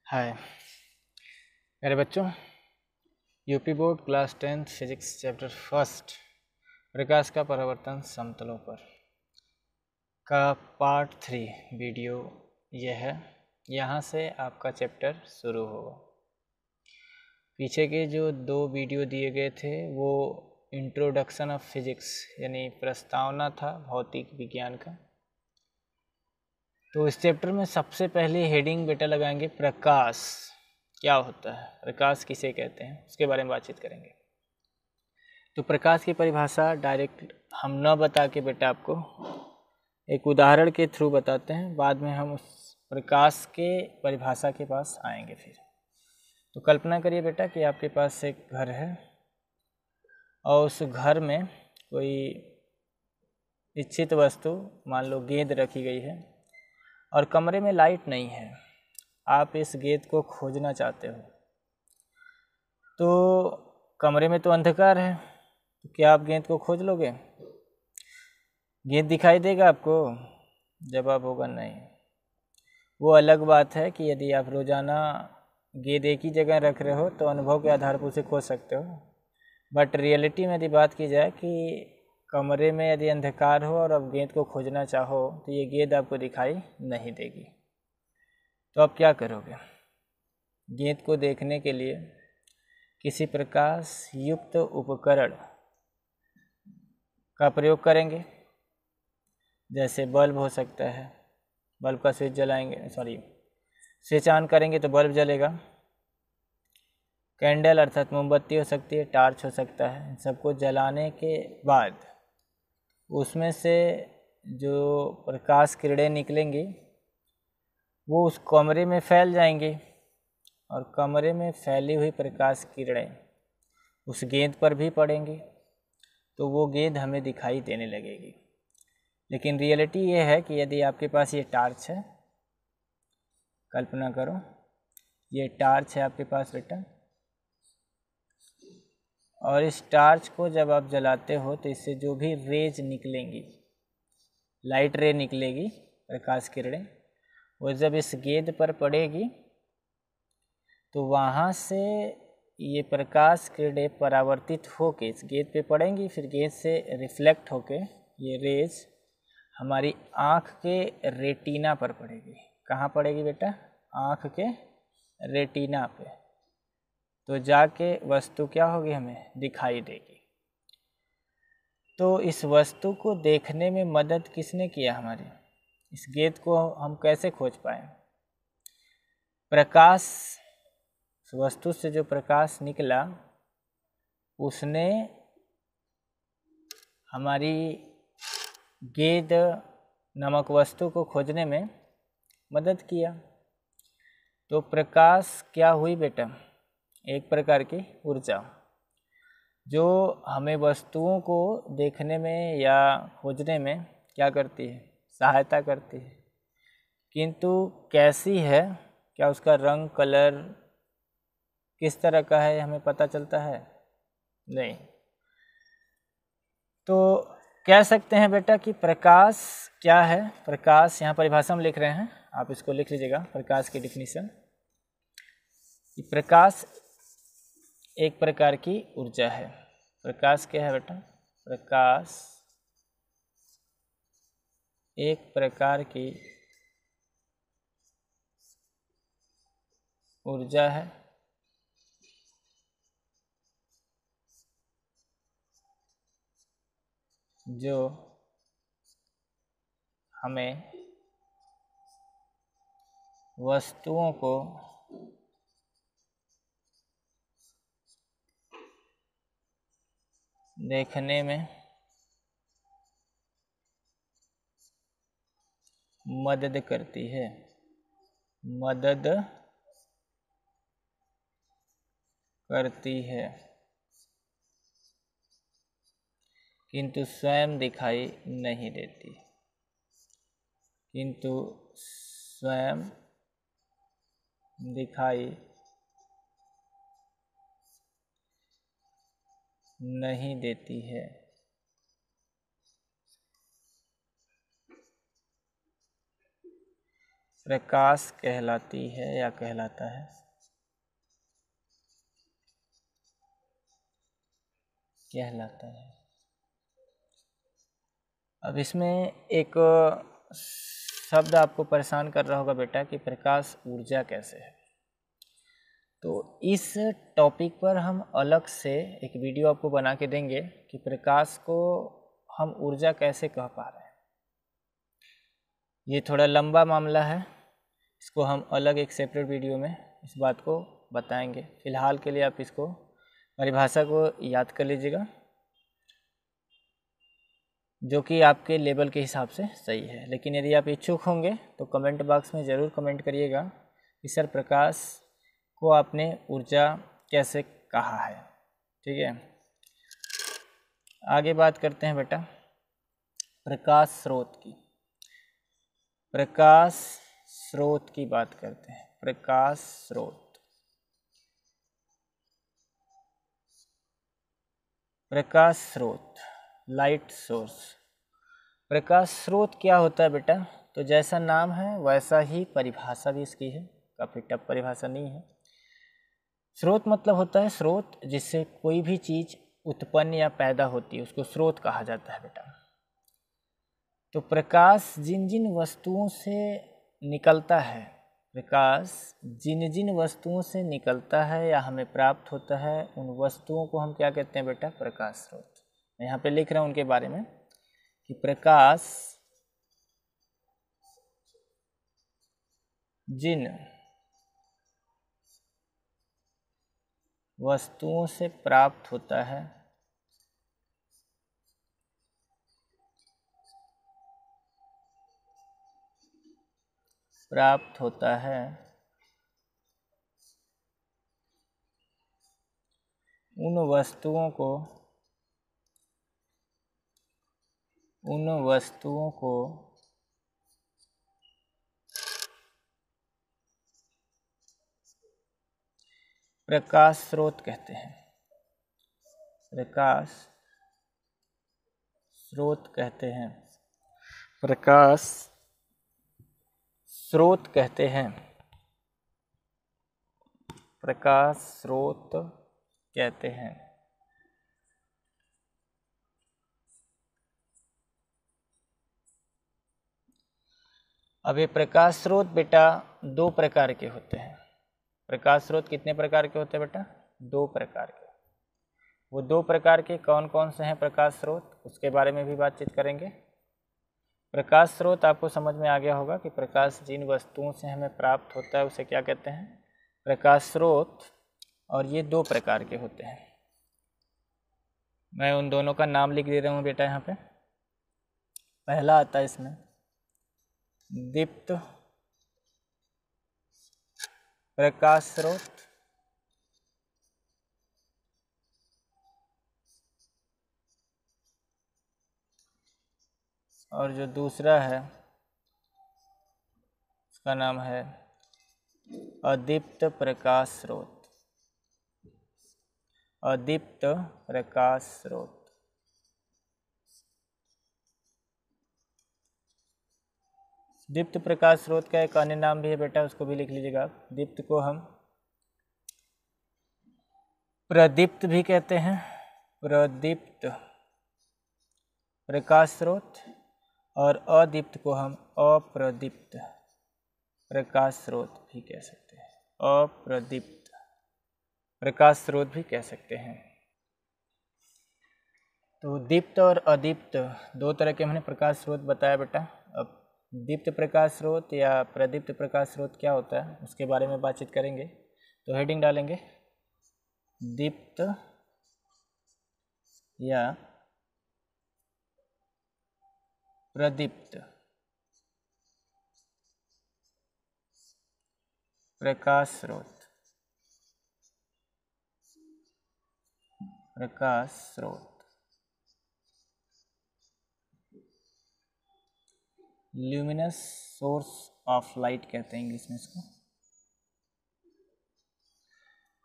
हाय मेरे बच्चों, UP board class 10th physics chapter first प्रकाश का परावर्तन समतलों पर का पार्ट 3 वीडियो यह है। यहाँ से आपका चैप्टर शुरू होगा। पीछे के जो 2 वीडियो दिए गए थे वो इंट्रोडक्शन ऑफ फिजिक्स यानी प्रस्तावना था भौतिक विज्ञान का। तो इस चैप्टर में सबसे पहले हेडिंग बेटा लगाएंगे प्रकाश क्या होता है, प्रकाश किसे कहते हैं, उसके बारे में बातचीत करेंगे। तो प्रकाश की परिभाषा डायरेक्ट हम न बता के बेटा आपको एक उदाहरण के थ्रू बताते हैं, बाद में हम उस प्रकाश के परिभाषा के पास आएंगे। फिर तो कल्पना करिए बेटा कि आपके पास एक घर है और उस घर में कोई इच्छित वस्तु मान लो गेंद रखी गई है और कमरे में लाइट नहीं है। आप इस गेंद को खोजना चाहते हो तो कमरे में तो अंधकार है, तो क्या आप गेंद को खोज लोगे? गेंद दिखाई देगा आपको? जवाब होगा नहीं। वो अलग बात है कि यदि आप रोज़ाना गेंद एक ही जगह रख रहे हो तो अनुभव के आधार पर उसे खोज सकते हो, बट रियलिटी में यदि बात की जाए कि कमरे में यदि अंधकार हो और आप गेंद को खोजना चाहो तो ये गेंद आपको दिखाई नहीं देगी। तो आप क्या करोगे? गेंद को देखने के लिए किसी प्रकाश युक्त उपकरण का प्रयोग करेंगे, जैसे बल्ब हो सकता है, बल्ब का स्विच जलाएंगे, स्विच ऑन करेंगे तो बल्ब जलेगा। कैंडल अर्थात मोमबत्ती हो सकती है, टार्च हो सकता है। इन सबको जलाने के बाद उसमें से जो प्रकाश किरणें निकलेंगी वो उस कमरे में फैल जाएंगी और कमरे में फैली हुई प्रकाश किरणें उस गेंद पर भी पड़ेंगी तो वो गेंद हमें दिखाई देने लगेगी। लेकिन रियलिटी ये है कि यदि आपके पास ये टार्च है, कल्पना करो ये टार्च है आपके पास बेटा, और इस टार्च को जब आप जलाते हो तो इससे जो भी रेज निकलेंगी, लाइट रे निकलेगी, प्रकाश किरणें, वो जब इस गेंद पर पड़ेगी तो वहाँ से ये प्रकाश किरणें परावर्तित होके इस गेंद पे पड़ेंगी, फिर गेंद से रिफ्लेक्ट होके ये रेज हमारी आँख के रेटिना पर पड़ेगी। कहाँ पड़ेगी बेटा? आँख के रेटिना पे। तो जाके वस्तु क्या होगी? हमें दिखाई देगी। तो इस वस्तु को देखने में मदद किसने किया हमारी? इस गेंद को हम कैसे खोज पाए? प्रकाश, वस्तु से जो प्रकाश निकला उसने हमारी गेंद नामक वस्तु को खोजने में मदद किया। तो प्रकाश क्या हुई बेटा? एक प्रकार की ऊर्जा जो हमें वस्तुओं को देखने में या खोजने में क्या करती है? सहायता करती है। किंतु कैसी है, क्या उसका रंग, कलर किस तरह का है हमें पता चलता है? नहीं। तो कह सकते हैं बेटा कि प्रकाश क्या है? प्रकाश यहाँ परिभाषा में लिख रहे हैं, आप इसको लिख लीजिएगा। प्रकाश की डिफिनीशन, प्रकाश एक प्रकार की ऊर्जा है। प्रकाश क्या है बेटा? प्रकाश एक प्रकार की ऊर्जा है जो हमें वस्तुओं को देखने में मदद करती है, मदद करती है, किंतु स्वयं दिखाई नहीं देती, किंतु स्वयं दिखाई नहीं देती है। प्रकाश कहलाती है या कहलाता है? कहलाता है। अब इसमें एक शब्द आपको परेशान कर रहा होगा बेटा कि प्रकाश ऊर्जा कैसे है। तो इस टॉपिक पर हम अलग से एक वीडियो आपको बना के देंगे कि प्रकाश को हम ऊर्जा कैसे कह पा रहे हैं। ये थोड़ा लंबा मामला है, इसको हम अलग एक सेपरेट वीडियो में इस बात को बताएंगे। फिलहाल के लिए आप इसको परिभाषा को याद कर लीजिएगा, जो कि आपके लेवल के हिसाब से सही है। लेकिन यदि आप इच्छुक होंगे तो कमेंट बॉक्स में ज़रूर कमेंट करिएगा कि सर प्रकाश को आपने ऊर्जा कैसे कहा है। ठीक है, आगे बात करते हैं बेटा प्रकाश स्रोत की। प्रकाश स्रोत की बात करते हैं। प्रकाश स्रोत, प्रकाश स्रोत, लाइट सोर्स। प्रकाश स्रोत क्या होता है बेटा? तो जैसा नाम है वैसा ही परिभाषा भी इसकी है, काफ़ी टफ परिभाषा नहीं है। स्रोत मतलब होता है स्रोत जिससे कोई भी चीज़ उत्पन्न या पैदा होती है, उसको स्रोत कहा जाता है बेटा। तो प्रकाश जिन जिन वस्तुओं से निकलता है, प्रकाश जिन जिन वस्तुओं से निकलता है या हमें प्राप्त होता है, उन वस्तुओं को हम क्या कहते हैं बेटा? प्रकाश स्रोत। मैं यहाँ पे लिख रहा हूँ उनके बारे में कि प्रकाश जिन वस्तुओं से प्राप्त होता है, उन वस्तुओं को प्रकाश स्रोत कहते हैं। प्रकाश स्रोत कहते हैं। प्रकाश स्रोत कहते हैं। प्रकाश स्रोत कहते हैं। अब ये प्रकाश स्रोत बेटा दो प्रकार के होते हैं। प्रकाश स्रोत कितने प्रकार के होते हैं बेटा? दो प्रकार के। वो दो प्रकार के कौन कौन से हैं प्रकाश स्रोत, उसके बारे में भी बातचीत करेंगे। प्रकाश स्रोत आपको समझ में आ गया होगा कि प्रकाश जिन वस्तुओं से हमें प्राप्त होता है उसे क्या कहते हैं? प्रकाश स्रोत। और ये दो प्रकार के होते हैं। मैं उन दोनों का नाम लिख दे रहा हूँ बेटा यहाँ पे। पहला आता है इसमें दीप्त प्रकाश स्रोत, और जो दूसरा है उसका नाम है अदीप्त प्रकाश स्रोत। अदीप्त प्रकाश स्रोत। दीप्त प्रकाश स्रोत का एक अन्य नाम भी है बेटा, उसको भी लिख लीजिएगा आप। दीप्त को हम प्रदीप्त भी कहते हैं। प्रदीप्त प्रकाश स्रोत। और अदीप्त को हम अप्रदीप्त प्रकाश स्रोत भी कह सकते हैं। अप्रदीप्त प्रकाश स्रोत भी कह सकते हैं। तो दीप्त और अदीप्त दो तरह के हमने प्रकाश स्रोत बताया बेटा। अब दीप्त प्रकाश स्रोत या प्रदीप्त प्रकाश स्रोत क्या होता है उसके बारे में बातचीत करेंगे। तो हेडिंग डालेंगे दीप्त या प्रदीप्त प्रकाश स्रोत। प्रकाश स्रोत ल्यूमिनस सोर्स ऑफ लाइट कहते हैं इंग्लिश में इसको।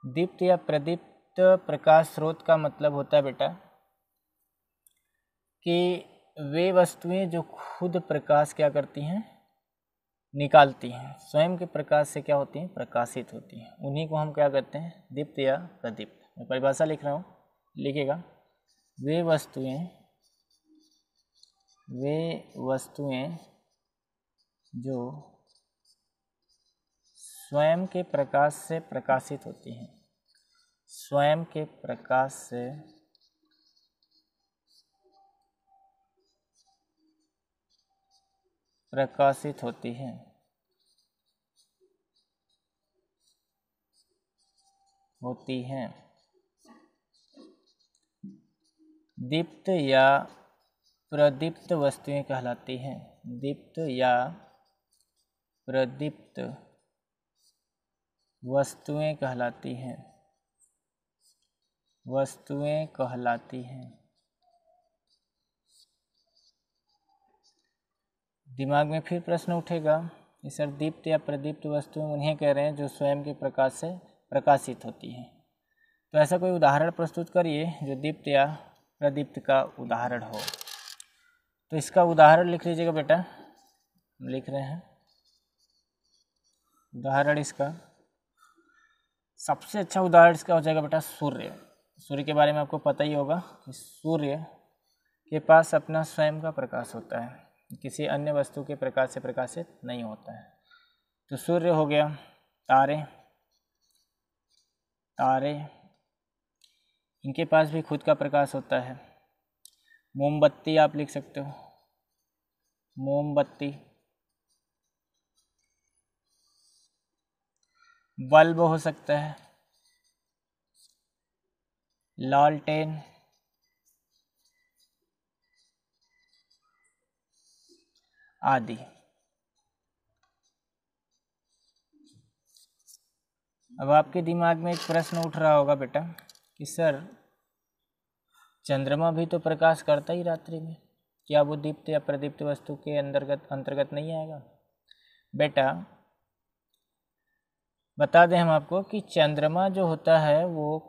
दीप्त या प्रदीप्त प्रकाश स्रोत का मतलब होता है बेटा कि वे वस्तुएं जो खुद प्रकाश क्या करती हैं? निकालती हैं, स्वयं के प्रकाश से क्या होती हैं, प्रकाशित होती हैं। उन्हीं को हम क्या कहते हैं, दीप्त या प्रदीप्त। मैं परिभाषा लिख रहा हूँ, लिखिएगा। वे वस्तुएं जो स्वयं के प्रकाश से प्रकाशित होती हैं, स्वयं के प्रकाश से प्रकाशित होती हैं, दीप्त या प्रदीप्त वस्तुएं कहलाती हैं। दीप्त या प्रदीप्त वस्तुएं कहलाती हैं, दिमाग में फिर प्रश्न उठेगा कि सर दीप्त या प्रदीप्त वस्तुएं उन्हें कह रहे हैं जो स्वयं के प्रकाश से प्रकाशित होती हैं। तो ऐसा कोई उदाहरण प्रस्तुत करिए जो दीप्त या प्रदीप्त का उदाहरण हो। तो इसका उदाहरण लिख लीजिएगा बेटा, हम लिख रहे हैं उदाहरण इसका। सबसे अच्छा उदाहरण इसका हो जाएगा बेटा सूर्य। सूर्य के बारे में आपको पता ही होगा कि सूर्य के पास अपना स्वयं का प्रकाश होता है, किसी अन्य वस्तु के प्रकाश से प्रकाशित नहीं होता है। तो सूर्य हो गया, तारे इनके पास भी खुद का प्रकाश होता है। मोमबत्ती आप लिख सकते हो, मोमबत्ती। बल्ब हो सकता है, लालटेन, आदि। अब आपके दिमाग में एक प्रश्न उठ रहा होगा बेटा कि सर चंद्रमा भी तो प्रकाश करता ही रात्रि में, क्या वो दीप्त या प्रदीप्त वस्तु के अंतर्गत नहीं आएगा? बेटा बता दें हम आपको कि चंद्रमा जो होता है वो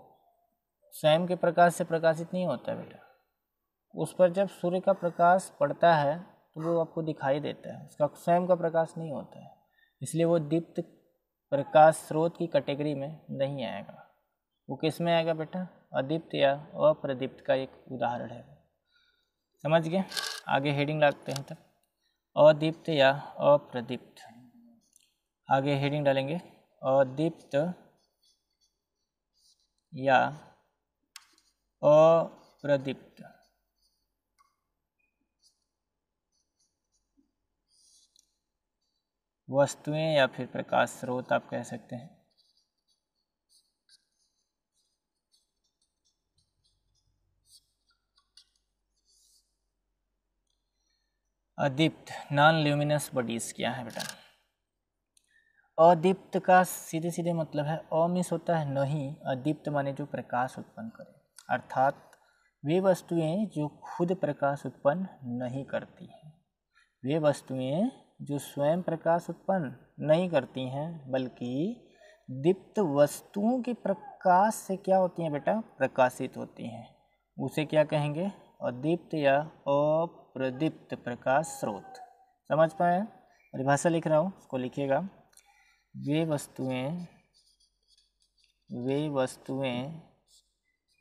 स्वयं के प्रकाश से प्रकाशित नहीं होता बेटा। उस पर जब सूर्य का प्रकाश पड़ता है तो वो आपको दिखाई देता है, उसका स्वयं का प्रकाश नहीं होता है, इसलिए वो दीप्त प्रकाश स्रोत की कैटेगरी में नहीं आएगा। वो किस में आएगा बेटा? अदीप्त या अप्रदीप्त का एक उदाहरण है। समझ गए? आगे हेडिंग लगाते हैं तब, अदीप्त या अप्रदीप्त। आगे हेडिंग डालेंगे अदीप्त या अप्रदीप्त। वस्तुएं या फिर प्रकाश स्रोत आप कह सकते हैं। अदीप्त नॉन ल्यूमिनस बॉडीज क्या है बेटा? अदीप्त का सीधे सीधे मतलब है अमिस होता है नहीं, अदीप्त माने जो प्रकाश उत्पन्न करे, अर्थात वे वस्तुएं जो खुद प्रकाश उत्पन्न नहीं करती हैं, वे वस्तुएं जो स्वयं प्रकाश उत्पन्न नहीं करती हैं बल्कि दीप्त वस्तुओं के प्रकाश से क्या होती हैं बेटा? प्रकाशित होती हैं। उसे क्या कहेंगे? अदीप्त या अप्रदीप्त प्रकाश स्रोत। समझ पाए? परिभाषा लिख रहा हूँ, उसको लिखिएगा। वे वस्तुएं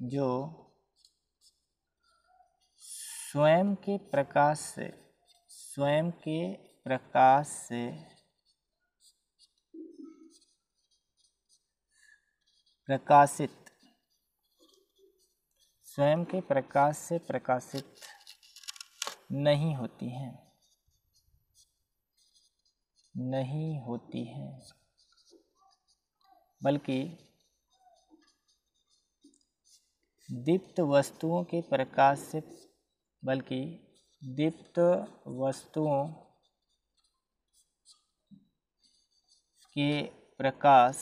जो स्वयं के प्रकाश से प्रकाशित नहीं होती हैं बल्कि दीप्त वस्तुओं के प्रकाश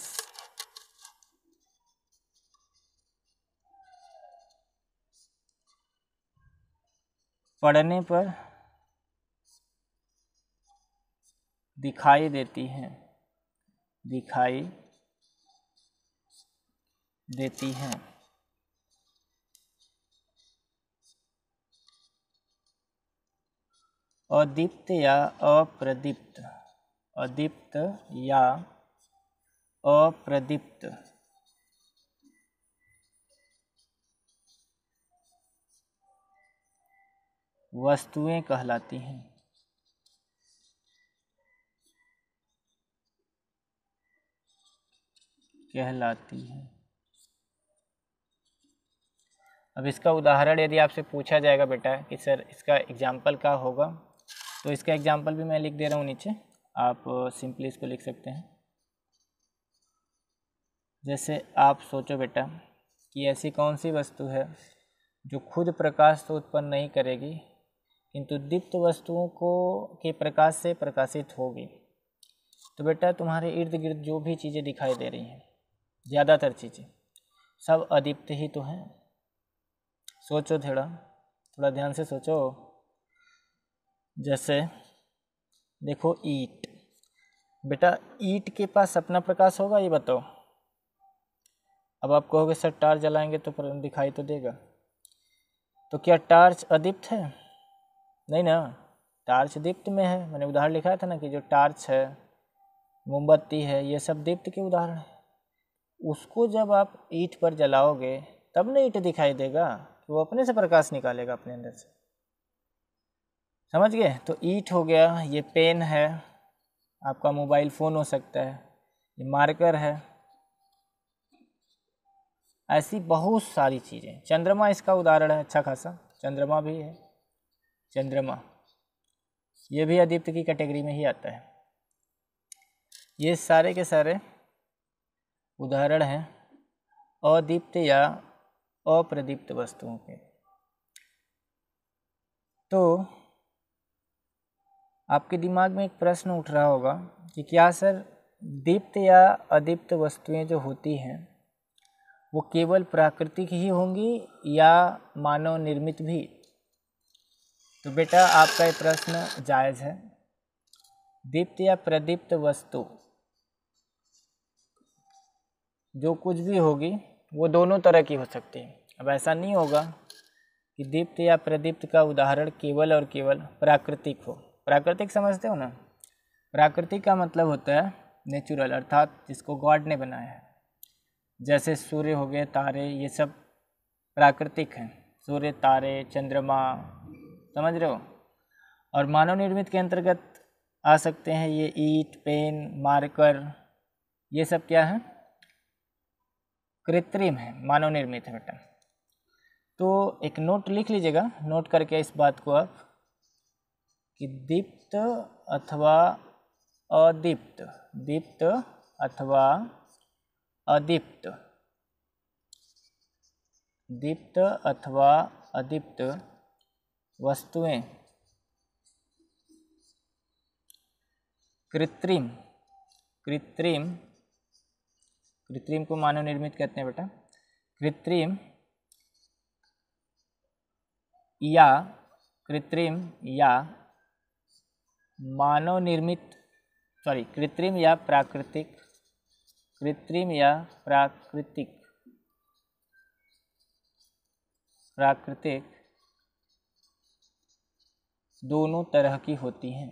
पड़ने पर दिखाई देती हैं। अदीप्त या अप्रदीप्त अदीप्त या अप्रदीप्त वस्तुएं कहलाती हैं। अब इसका उदाहरण यदि आपसे पूछा जाएगा बेटा कि सर इसका एग्जाम्पल क्या होगा, तो इसका एग्जाम्पल भी मैं लिख दे रहा हूँ नीचे, आप सिंपली इसको लिख सकते हैं। जैसे आप सोचो बेटा कि ऐसी कौन सी वस्तु है जो खुद प्रकाश तो उत्पन्न नहीं करेगी किंतु दीप्त वस्तुओं को के प्रकाश से प्रकाशित होगी। तो बेटा तुम्हारे इर्द गिर्द जो भी चीज़ें दिखाई दे रही हैं, ज़्यादातर चीज़ें सब अदीप्त ही तो हैं। सोचो, थोड़ा ध्यान से सोचो। जैसे देखो ईंट, बेटा ईंट के पास अपना प्रकाश होगा, ये बताओ। अब आप कहोगे सर टार्च जलाएंगे तो दिखाई तो देगा, तो क्या टार्च अदीप्त है? नहीं ना, टार्च दीप्त में है। मैंने उदाहरण लिखा था ना कि जो टार्च है, मोमबत्ती है, ये सब दीप्त के उदाहरण है। उसको जब आप ईंट पर जलाओगे तब ना ईंट दिखाई देगा, कि वो अपने से प्रकाश निकालेगा अपने अंदर से। समझ गए? तो ईंट हो गया, ये पेन है, आपका मोबाइल फ़ोन हो सकता है, ये मार्कर है, ऐसी बहुत सारी चीज़ें। चंद्रमा इसका उदाहरण है अच्छा खासा, चंद्रमा भी है। चंद्रमा ये भी अदीप्त की कैटेगरी में ही आता है। ये सारे के सारे उदाहरण हैं अदीप्त या अप्रदीप्त वस्तुओं के। तो आपके दिमाग में एक प्रश्न उठ रहा होगा कि क्या सर दीप्त या अदीप्त वस्तुएं जो होती हैं वो केवल प्राकृतिक ही होंगी या मानव निर्मित भी? तो बेटा आपका ये प्रश्न जायज़ है। दीप्त या प्रदीप्त वस्तु जो कुछ भी होगी वो दोनों तरह की हो सकती है। अब ऐसा नहीं होगा कि दीप्त या प्रदीप्त का उदाहरण केवल और केवल प्राकृतिक हो। प्राकृतिक समझते हो ना? प्राकृतिक का मतलब होता है नेचुरल, अर्थात जिसको गॉड ने बनाया है। जैसे सूर्य हो गए, तारे, ये सब प्राकृतिक हैं। सूर्य, तारे, चंद्रमा, समझ रहे हो? और मानव निर्मित के अंतर्गत आ सकते हैं ये ईंट, पेन, मार्कर, ये सब क्या है? कृत्रिम है, मानव निर्मित है बेटा। तो एक नोट लिख लीजिएगा, नोट करके इस बात को आप, कि दीप्त अथवा अदीप्त, दीप्त अथवा अदीप्त, दीप्त अथवा अदीप्त वस्तुएं कृत्रिम, कृत्रिम, कृत्रिम को मानव निर्मित कहते हैं बेटा। कृत्रिम या मानव निर्मित, कृत्रिम या प्राकृतिक, कृत्रिम या प्राकृतिक, प्राकृतिक दोनों तरह की होती हैं,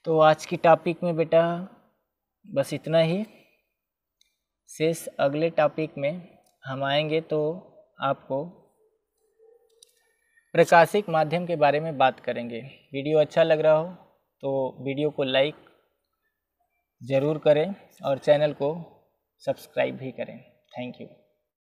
तो आज की टॉपिक में बेटा बस इतना ही। शेष अगले टॉपिक में हम आएंगे तो आपको प्रकाशिक माध्यम के बारे में बात करेंगे। वीडियो अच्छा लग रहा हो तो वीडियो को लाइक ज़रूर करें और चैनल को सब्सक्राइब भी करें। Thank you.